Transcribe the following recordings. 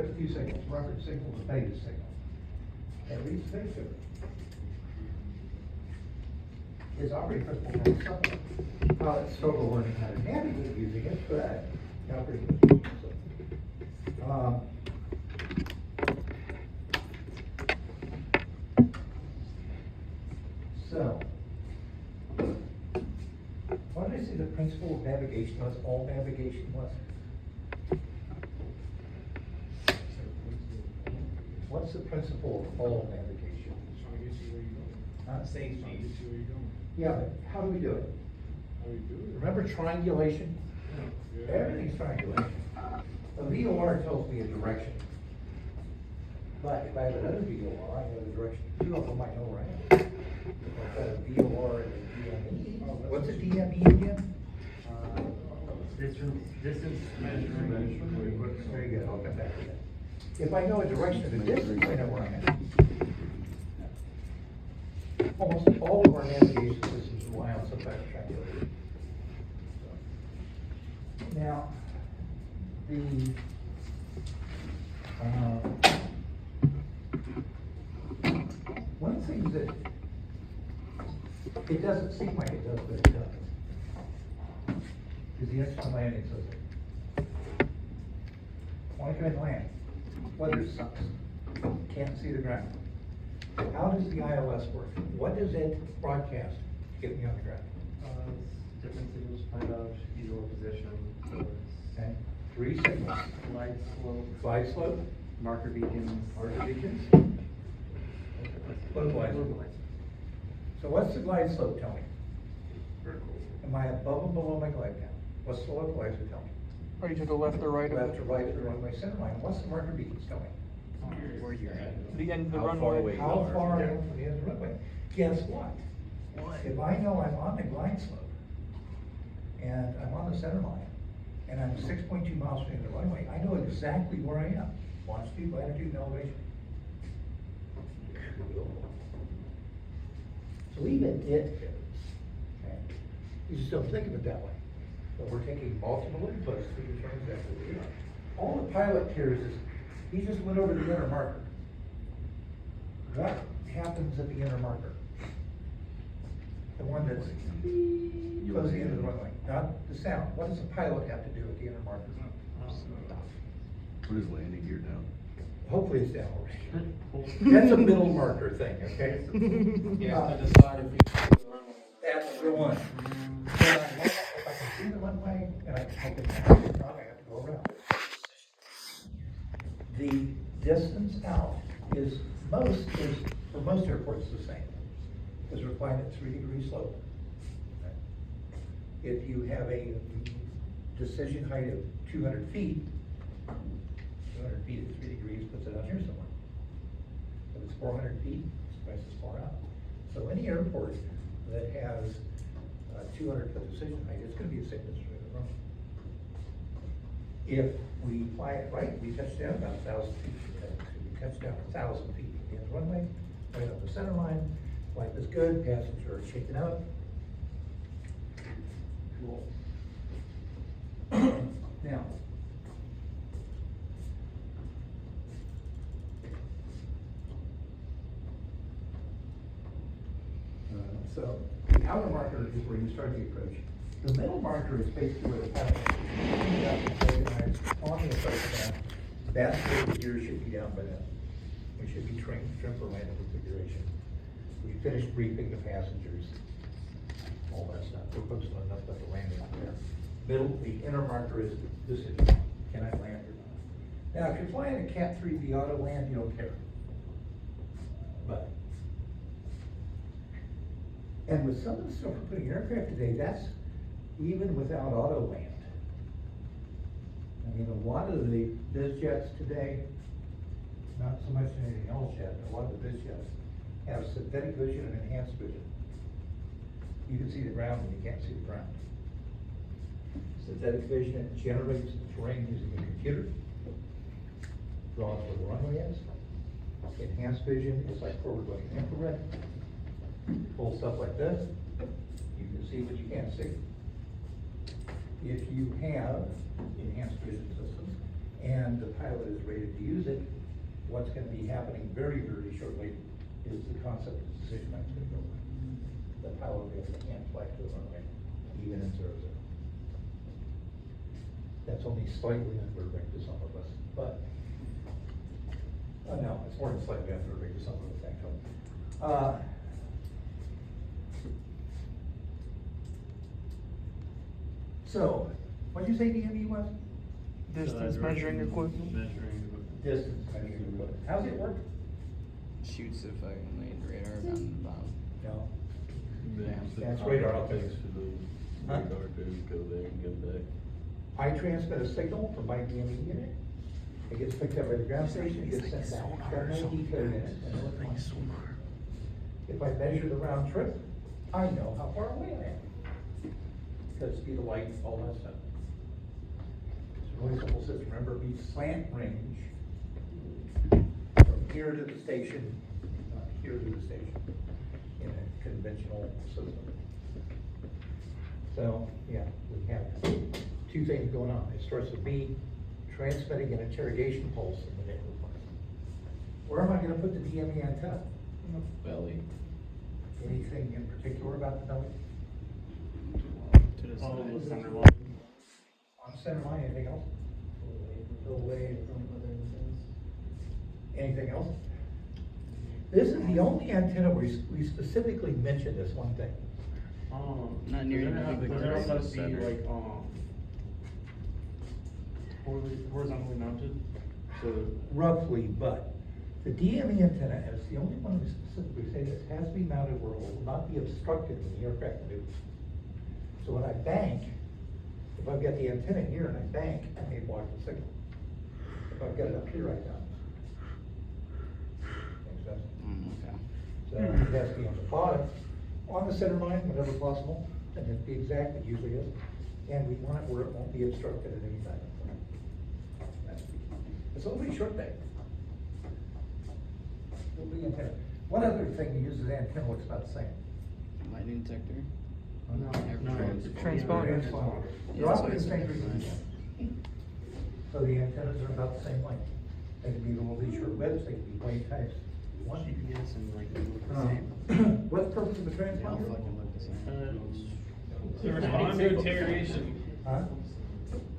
has two signals, reference signal and beta signal. And these things is operating principle from something. It's still learning how to navigate using it, but the operating principle. So, what did I say the principle of navigation was? All navigation was? What's the principle of all navigation? Trying to get you where you're going. Safety. Trying to get you where you're going. Yeah, but how do we do it? How do you do it? Remember triangulation? Yeah. Everything's triangulation. A VOR tells me a direction. But if I have another VOR, I know the direction. Two of them I know where I am. If I've got a VOR and a DME. What's a DME again? Distance measuring. Very good, I'll come back to that. If I know a direction of a distance, I know where I am. Almost all of our navigation systems rely on some type of triangulation. Now, one of the things that it doesn't seem like it does, but it does, is the external landing system. When I come in land, weather sucks, can't see the ground. How does the ILS work? What does it broadcast to get me on the ground? Different signals find out your position, so Okay, 3 signals. glide slope, Glide slope, marker beacons, marker beacons. What a glide slope. So what's the glide slope tell me? vertical. Am I above or below my glide path? What's the localizer tell me? Are you to the left or right of Left it? or right of the runway center line? What's the marker beacons tell me? Where you're at. The end of the How far runway? away you How are. far I am from the end of the runway? Guess what? What? If I know I'm on the glide slope, and I'm on the center line, and I'm 6.2 miles from the end of the runway, I know exactly where I am. Longitude, latitude, and elevation. So even it fits. Okay? You just don't think of it that way. But we're taking multiple inputs to determine exactly where we are. All the pilot cares is, he just went over the inner marker. What happens at the inner marker? The one that's close to the end of the runway, not the sound. What does the pilot have to do at the inner marker? Put his landing gear down. Hopefully it's down already. That's a middle marker thing, okay? You have to decide if you can do the runway. That's the one. So if I can see the runway, and I can I have to go around. The distance out is for most airports, the same. Is reclined at 3-degree slope. If you have a decision height of 200 feet, 200 feet at 3 degrees puts it out here somewhere. If it's 400 feet, it's twice as far out. So any airport that has 200 foot decision height, it's going to be the same as the runway. If we fly it right, we touch down about 1,000 feet. We touch down 1,000 feet at the end of the runway, right on the center line. Flight is good, passengers are shaken out. Cool. Now, so the outer marker is where you start the approach. The middle marker is basically where the pilot is on the approach path. That's where the gear should be down by then. We should be trim for landing configuration. We finished briefing the passengers, all that stuff. We're focused on enough about the landing out there. The inner marker is the decision. Can I land or not? Now, if you're flying a Cat 3 V auto land, you don't care. But, and with some of the stuff we're putting in aircraft today, that's even without auto land. I mean, a lot of the biz jets today, not so much anything else yet, but a lot of the biz jets have synthetic vision and enhanced vision. You can see the ground when you can't see the ground. Synthetic vision, it generates the terrain using a computer, draws where the runway is. Enhanced vision is like forward-looking infrared. Pull stuff like this, you can see what you can't see. If you have enhanced vision systems, and the pilot is rated to use it, what's gonna be happening very, very shortly is the concept of decision line's gonna go away. The pilot will be able to hand fly to the runway, even in 0-0. That's only slightly unnerving to some of us, but, no, it's more than slightly unnerving to some of us, actually. So, what'd you say DME was? Distance measuring equipment. Distance measuring equipment. How's it work? Shoots a fucking laid radar down the bottom. No. Yeah. That's radar optics. Thanks to the Huh? radar to go there and get back. I transmit a signal from my DME unit. It gets picked up by the ground station, it gets sent back. Got no decode in it, and no response. If I measure the round trip, I know how far away I am. Because speed of light, all that stuff. It's a really simple system. Remember, we slant range from here to the station, here to the station, in a conventional system. So, yeah, we have two things going on. It starts with me transmitting an interrogation pulse in the neighborhood. Where am I gonna put the DME antenna? Belly. Anything in particular about the belly? To the Oh, side. the center line. On the center line, anything else? Away from other things. Anything else? This is the only antenna where we specifically mention this one thing. Not near Does it have- the does it also center. be like, horizontally mounted? So, Roughly, but the DME antenna is the only one we specifically say this has to be mounted where it will not be obstructed when the aircraft maneuvers. So when I bank, if I've got the antenna here and I bank, I may block the signal. If I've got it up here, I don't. Makes sense? Okay. So it has to be on the bottom, on the center line, whenever possible, and if the exact, it usually is. And we want it where it won't be obstructed at any time. It's only a short thing. It'll be antenna. One other thing that uses antenna looks about the same. Lightning detector. no, Transponder. Transponder. They're Yeah, all so the it's same like- reason. So the antennas are about the same length. They can be little short whips, they can be blade types. One. GPS and like, they look the same. What's the purpose of the They all transponder? fucking look the same. To respond to interrogation. Huh?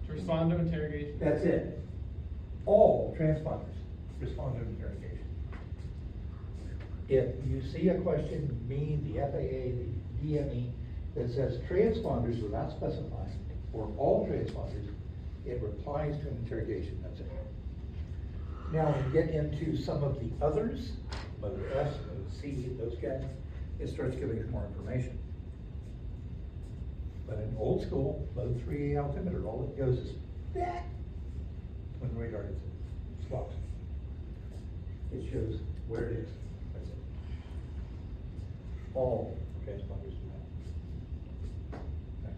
To respond to interrogation. That's it. All transponders respond to interrogation. If you see a question, me, the FAA, the DME, that says transponders without specifying, or all transponders, it replies to an interrogation, that's it. Now, when we get into some of the others, mode S, mode C, those guys, it starts giving us more information. But in old school, mode 3A altimeter, all it goes is that when the radar hits it, stops. It shows where it is, that's it. All transponders do that. Okay.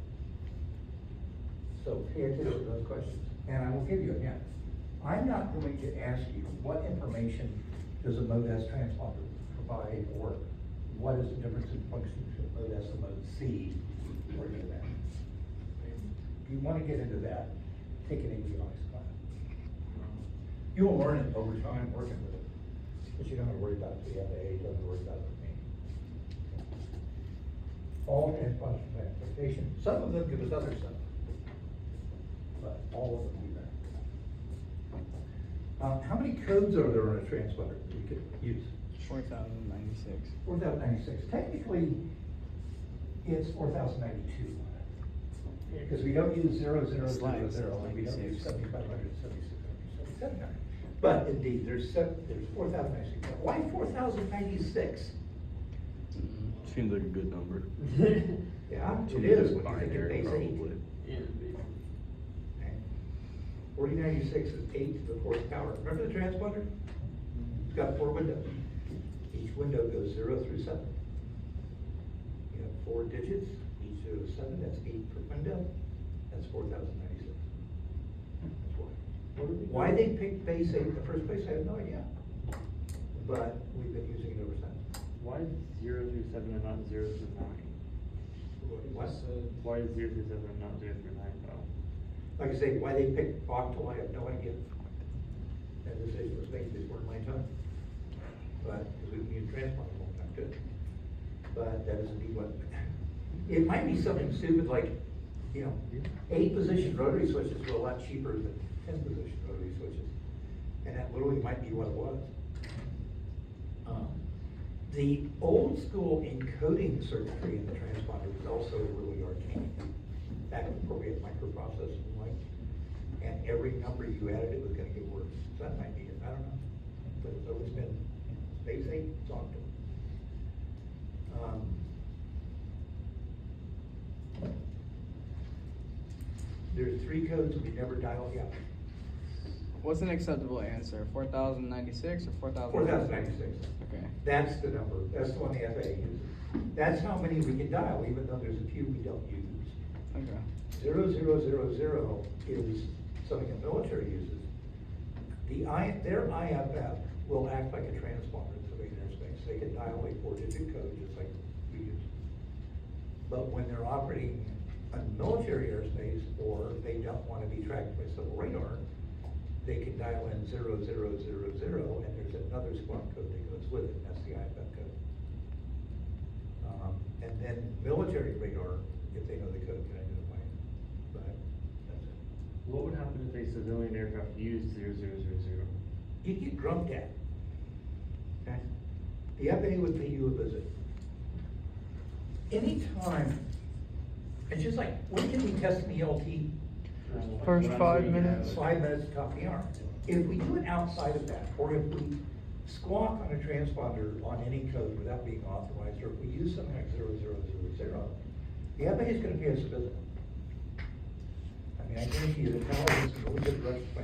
So pay attention to those questions, and I will give you a hint. I'm not going to ask you what information does a mode S transponder provide, or what is the difference in function between mode S and mode C, or any of that. If you want to get into that, take an avionics class. You'll learn it over time working with it, but you don't have to worry about it with the FAA, you don't have to worry about it with me. All transponders provide interpretation. Some of them give us other stuff, but all of them do that. How many codes are there on a transponder that you could use? 4,096. 4,096. Technically, it's 4,092. Because we don't use 0000, and we don't use 7,500, 7,600, 7,700. But indeed, there's 4,096. Why 4,096? Seems like a good number. Yeah, it is when you think of Binary, base 8. probably. Yeah, baby. 4096 is 8 to the 4th power. Remember the transponder? It's got 4 windows. Each window goes 0 through 7. You have 4 digits, each 0 to 7, that's 8 per window. That's 4,096. That's why. Why they picked base 8 in the first place, I have no idea. But we've been using it ever since. why is 0 through 7 and not 0 through 9? What? Why is 0 through 7 and not 0 through 9 though? Like I say, why they picked octal, I have no idea. That decision was made before my time. But, because we've used transplant a long time too. But that doesn't mean what, it might be something stupid like, you know, 8-position rotary switches were a lot cheaper than 10-position rotary switches. And that literally might be what it was. The old school encoding circuitry in the transponder was also really arcane. Back before we had microprocessors and like, and every number you added, it was gonna get worse. So that might be it, I don't know. But it's always been space 8, it's octal. There's 3 codes we never dialed out. What's an acceptable answer? 4096 or 4000? 4096. Okay. That's the number, that's the one the FAA uses. That's how many we can dial, even though there's a few we don't use. Okay. 0000 is something the military uses. Their IFF will act like a transponder in civilian airspace. They can dial a 4-digit code just like we use. But when they're operating on military airspace, or they don't want to be tracked by civil radar, they can dial in 0000, and there's another squawk code that goes with it. That's the IFF code. And then military radar, if they know the code, can identify it. But that's it. What would happen if a civilian aircraft used 0000? You'd get grumped at. Okay. The FAA would pay you a visit. Anytime, it's just like, when can we test an ELT? First 5 minutes. 5 minutes to top of the hour. If we do it outside of that, or if we squawk on a transponder on any code without being authorized, or if we use something like 0000, the FAA is gonna pay us a visit. I mean, I guarantee you, the tower is a little bit rushed by